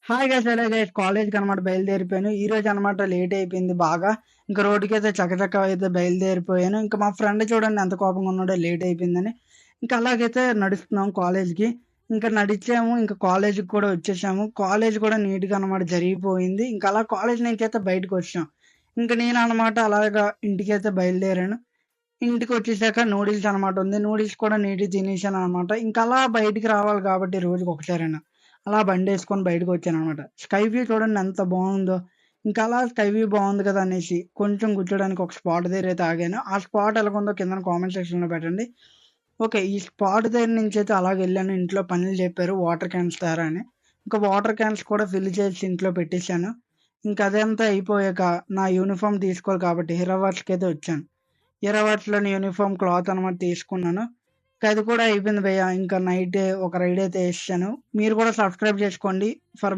Hi guys hello guys కాలేజ్‌కనమాట బయలుదేరిపోయాను. ఈరోజు అనమాట లేట్ అయిపోయింది బాగా. ఇంక రోడ్డుకైతే చకచకా అయితే బయలుదేరిపోయాను. ఇంక మా ఫ్రెండ్ చూడండి ఎంత కోపంగా ఉన్నాడో లేట్ అయిపోయిందని. ఇంక అలాగైతే నడుస్తున్నాం కాలేజ్‌కి. ఇంక నడిచాము. ఇంక కాలేజ్‌కి కూడా వచ్చేసాము. కాలేజ్ కూడా నీట్‌గా అనమాట జరిగిపోయింది. ఇంక అలా కాలేజ్ నుంచయితే బయటకొచ్చాం. ఇంక నేననమాట అలాగా ఇంటికైతే బయలుదేరాను. ఇంటికొచ్చేసాక నూడిల్స్ అనమాట ఉంది. నూడిల్స్ కూడా నీట్‌గా తినేసాననమాట. ఇంకలా బయటికి రావాలి కాబట్టి రోజుకొకసారైనా. అలా బండేసుకొని బయటకొచ్చాననమాట. స్కై వ్యూ చూడండి ఎంత బావుందో. ఇంకలా స్కై వ్యూ బావుంది కదా! అనేసి కొంచెం కూర్చోడానికి ఒక స్పాట్ దగ్గరైతే ఆగాను. ఆ స్పాట్ ఎలాగుందో కిందన కామెంట్ సెక్షన్‌లో పెట్టండి. ఓకే. ఈ స్పాట్ దగ్గర నుంచైతే అలాగెళ్ళాను. ఇంట్లో పనులు చెప్పారు వాటర్ క్యాన్స్ తేరా అని. ఇంకా వాటర్ క్యాన్స్ కూడా ఫిల్ చేసి ఇంట్లో పెట్టేసాను. ఇంక అదంతా అయిపోయాక నా యూనిఫార్మ్ తీసుకోవాలి కాబట్టి హీరావర్స్‌కైతే వచ్చాను. హీరావర్స్‌లోని యూనిఫార్మ్ క్లాత్ అనమాట తీసుకున్నాను. ఇంక అది కూడా అయిపోయింది భయ్యా. ఇంకా నైటే ఒక రైడ్ అయితే ఏసేసాను. మీరు కూడా సబ్స్క్రైబ్ చేసుకోండి. ఫర్